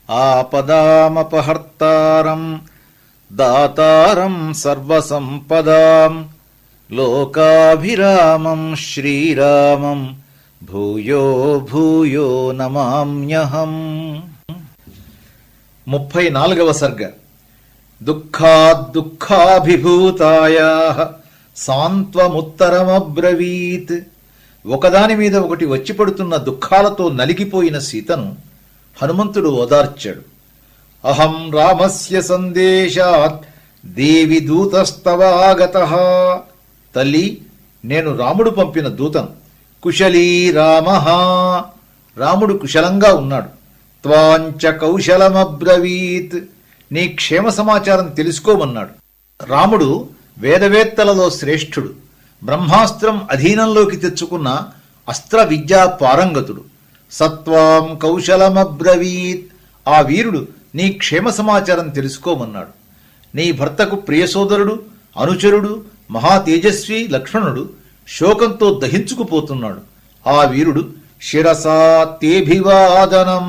ఆపదామపహర్తారం దాతారం సర్వసంపదాం లోకాభిరామం శ్రీరామం భూయో భూయో నమామ్యహం. 34వ సర్గ. దుఃఖాద్దుఃఖాభిభూతాయాః సాంత్వముత్తరమబ్రవీత్. ఒకదాని మీద ఒకటి వచ్చి పడుతున్న దుఃఖాలతో నలిగిపోయిన సీతను హనుమంతుడు ఓదార్చాడు. అహం రామస్య సందేశాత్ దేవి దూతస్తవాగతః. తల్లి, నేను రాముడు పంపిన దూతను. కుశలీ రామః. రాముడు కుశలంగా ఉన్నాడు. త్వాంచ కౌశలమబ్రవీత్. నీ క్షేమ సమాచారం తెలుసుకోమన్నాడు. రాముడు వేదవేత్తలలో శ్రేష్ఠుడు. బ్రహ్మాస్త్రం అధీనంలోకి తెచ్చుకున్న అస్త్ర విద్యా పారంగతుడు. సత్వాం కౌశలమబ్రవీత్. ఆ వీరుడు నీ క్షేమ సమాచారం తెలుసుకోమన్నాడు. నీ భర్తకు ప్రియసోదరుడు, అనుచరుడు, మహా తేజస్వి లక్ష్మణుడు శోకంతో దహించుకుపోతున్నాడు. ఆ వీరుడు శిరసా తేభివాదనం.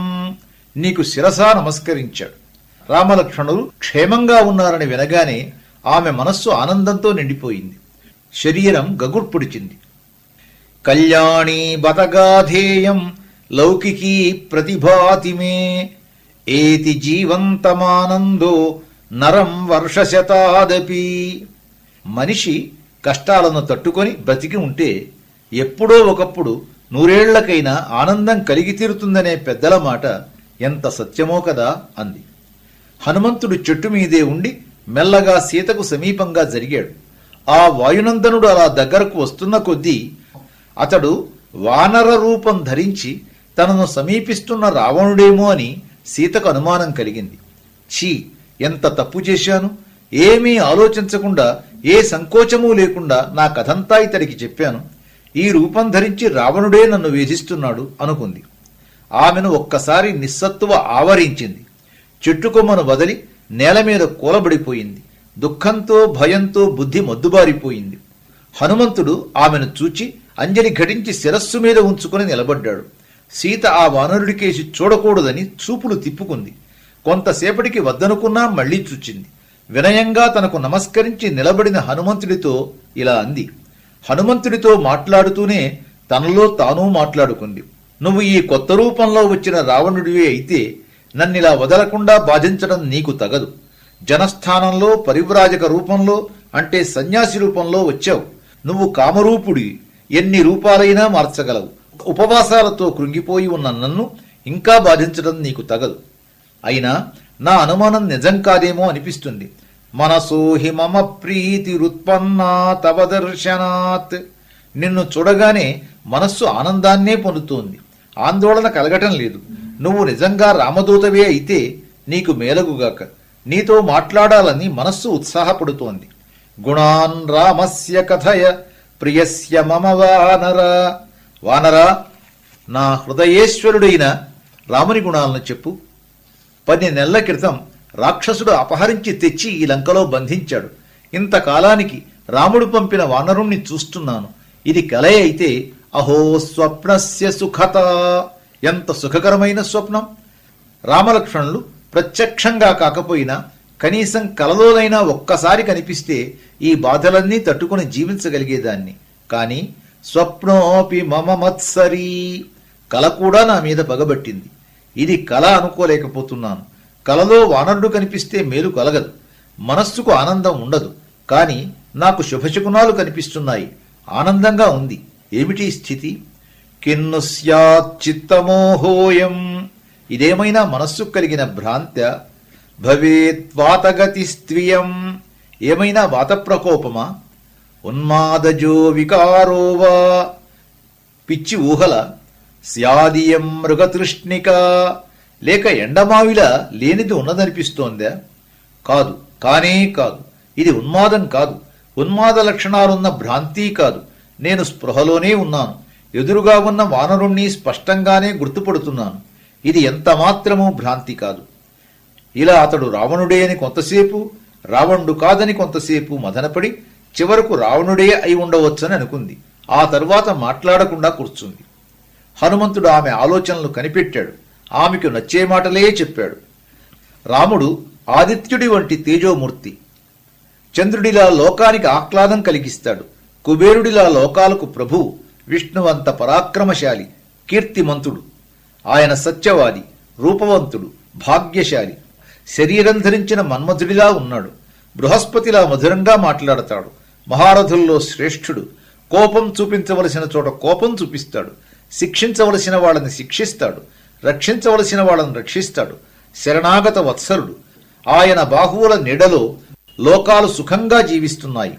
నీకు శిరసా నమస్కరించాడు. రామలక్ష్మణులు క్షేమంగా ఉన్నారని వినగానే ఆమె మనస్సు ఆనందంతో నిండిపోయింది. శరీరం గగుర్పుడిచింది. కళ్యాణీ బతగాధేయం లౌకికీ ప్రతిభాతిమే ఏతి జీవంతమానందో నరం వర్షశతాదపి. మనిషి కష్టాలను తట్టుకొని బ్రతికి ఉంటే ఎప్పుడో ఒకప్పుడు నూరేళ్లకైనా ఆనందం కలిగి తీరుతుందనే పెద్దల మాట ఎంత సత్యమో కదా అంది. హనుమంతుడు చెట్టు మీదే ఉండి మెల్లగా సీతకు సమీపంగా జరిగాడు. ఆ వాయునందనుడు అలా దగ్గరకు వస్తున్న కొద్దీ అతడు వానర రూపం ధరించి తనను సమీపిస్తున్న రావణుడేమో అని సీతకు అనుమానం కలిగింది. ఛీ, ఎంత తప్పు చేశాను! ఏమీ ఆలోచించకుండా, ఏ సంకోచమూ లేకుండా నా కథంతా ఇతడికి చెప్పాను. ఈ రూపం ధరించి రావణుడే నన్ను వేధిస్తున్నాడు అనుకుంది. ఆమెను ఒక్కసారి నిస్సత్తువ ఆవరించింది. చెట్టుకొమ్మను వదిలి నేల మీద కూలబడిపోయింది. దుఃఖంతో భయంతో బుద్ధి మొద్దుబారిపోయింది. హనుమంతుడు ఆమెను చూచి అంజలి ఘటించి శిరస్సు మీద ఉంచుకుని నిలబడ్డాడు. సీత ఆ వానరుడికేసి చూడకూడదని చూపులు తిప్పుకుంది. కొంతసేపటికి వద్దనుకున్నా మళ్లీ చూచింది. వినయంగా తనకు నమస్కరించి నిలబడిన హనుమంతుడితో ఇలా అంది. హనుమంతుడితో మాట్లాడుతూనే తనలో తానూ మాట్లాడుకుంది. నువ్వు ఈ కొత్త రూపంలో వచ్చిన రావణుడివే అయితే నన్నిలా వదలకుండా బాధించడం నీకు తగదు. జనస్థానంలో పరివ్రాజక రూపంలో, అంటే సన్యాసి రూపంలో వచ్చావు. నువ్వు కామరూపుడి, ఎన్ని రూపాలైనా మార్చగలవు. ఉపవాసాలతో కృంగిపోయి ఉన్న నన్ను ఇంకా బాధించడం నీకు తగదు. అయినా నా అనుమానం నిజం కాదేమో అనిపిస్తుంది. మనసోహి మమ ప్రీతిరుత్పన్నా తవ దర్శనాత్. నిన్ను చూడగానే మనస్సు ఆనందాన్నే పొందుతోంది. ఆందోళన కలగటం లేదు. నువ్వు నిజంగా రామదూతవే అయితే నీకు మేలగుగాక. నీతో మాట్లాడాలని మనస్సు ఉత్సాహపడుతోంది. గుణాన్ రామస్య కథయ ప్రియస్య మమ వానర. వానరా, నా హృదయేశ్వరుడైన రాముని గుణాలను చెప్పు. 10 నెలల క్రితం రాక్షసుడు అపహరించి తెచ్చి ఈ లంకలో బంధించాడు. ఇంతకాలానికి రాముడు పంపిన వానరుణ్ణి చూస్తున్నాను. ఇది కలే అయితే అహో స్వప్నస్య సుఖత. ఎంత సుఖకరమైన స్వప్నం! రామలక్ష్మణులు ప్రత్యక్షంగా కాకపోయినా కనీసం కలలోనైనా ఒక్కసారి కనిపిస్తే ఈ బాధలన్నీ తట్టుకుని జీవించగలిగేదాన్ని. కాని స్వప్నోపి మమ మత్సరీ. కల కూడా నా మీద పగబట్టింది. ఇది కల అనుకోలేకపోతున్నాను. కలలో వానరుడు కనిపిస్తే మేలు కలగదు, మనస్సుకు ఆనందం ఉండదు. కాని నాకు శుభశకునాలు కనిపిస్తున్నాయి. ఆనందంగా ఉంది. ఏమిటి స్థితి? కిన్ను స్యాచ్చిత్తమోహోయం. ఇదేమైనా మనస్సుకు కలిగిన భ్రాంత్య? భవేత్వాతగతిస్త్వియం. ఏమైనా వాత ప్రకోపమా? ఉన్మాదజో వికారోవా. పిచ్చి ఊహల? స్యాదియం మృగతృష్ణిక. లేక ఎండమావిలా లేనిది ఉన్నదనిపిస్తోందా? కాదు, కానే కాదు. ఇది ఉన్మాదం కాదు. ఉన్మాద లక్షణాలున్న భ్రాంతి కాదు. నేను స్పృహలోనే ఉన్నాను. ఎదురుగా ఉన్న వానరుణ్ణి స్పష్టంగానే గుర్తుపడుతున్నాను. ఇది ఎంతమాత్రమూ భ్రాంతి కాదు. ఇలా అతడు రావణుడే అని కొంతసేపు, రావణుడు కాదని కొంతసేపు మదనపడి చివరకు రావణుడే అయి ఉండవచ్చని అనుకుంది. ఆ తరువాత మాట్లాడకుండా కూర్చుంది. హనుమంతుడు ఆమె ఆలోచనలు కనిపెట్టాడు. ఆమెకు నచ్చే మాటలే చెప్పాడు. రాముడు ఆదిత్యుడి వంటి తేజోమూర్తి. చంద్రుడిలా లోకానికి ఆహ్లాదం కలిగిస్తాడు. కుబేరుడిలా లోకాలకు ప్రభువు. విష్ణువంత పరాక్రమశాలి, కీర్తిమంతుడు. ఆయన సత్యవాది, రూపవంతుడు, భాగ్యశాలి. శరీరం ధరించిన మన్మధుడిలా ఉన్నాడు. బృహస్పతిలా మధురంగా మాట్లాడతాడు. మహారథుల్లో శ్రేష్ఠుడు. కోపం చూపించవలసిన చోట కోపం చూపిస్తాడు. శిక్షించవలసిన వాళ్ళని శిక్షిస్తాడు. రక్షించవలసిన వాళ్ళని రక్షిస్తాడు. శరణాగత వత్సలుడు. ఆయన బాహువుల నీడలో లోకాలు సుఖంగా జీవిస్తున్నాయి.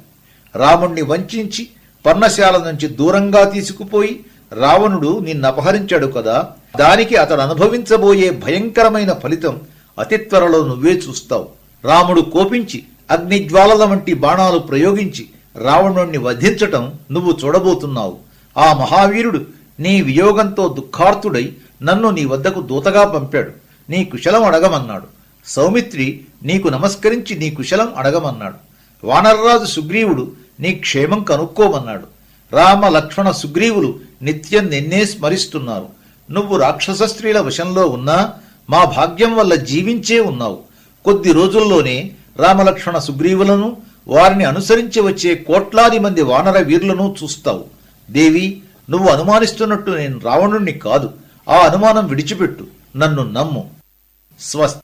రాముణ్ణి వంచించి పర్ణశాల నుంచి దూరంగా తీసుకుపోయి రావణుడు నిన్నపహరించాడు కదా, దానికి అతడు అనుభవించబోయే భయంకరమైన ఫలితం అతి త్వరలో నువ్వే చూస్తావు. రాముడు కోపించి అగ్నిజ్వాలల వంటి బాణాలు ప్రయోగించి రావణుణ్ణి వధించటం నువ్వు చూడబోతున్నావు. ఆ మహావీరుడు నీ వియోగంతో దుఃఖార్తుడై నన్ను నీ వద్దకు దూతగా పంపాడు. నీ కుశలం అడగమన్నాడు. సౌమిత్రి నీకు నమస్కరించి నీ కుశలం అడగమన్నాడు. వానరరాజు సుగ్రీవుడు నీ క్షేమం కనుక్కోమన్నాడు. రామ లక్ష్మణ సుగ్రీవులు నిత్యం నిన్నే స్మరిస్తున్నారు. నువ్వు రాక్షస స్త్రీల వశంలో ఉన్నా మా భాగ్యం వల్ల జీవించే ఉన్నావు. కొద్ది రోజుల్లోనే రామలక్ష్మణ సుగ్రీవులను, వారిని అనుసరించి వచ్చే కోట్లాది మంది వానర వీరులను చూస్తావు. దేవి, నువ్వు అనుమానిస్తున్నట్టు నేను రావణుణ్ణి కాదు. ఆ అనుమానం విడిచిపెట్టు, నన్ను నమ్ము. స్వస్తి.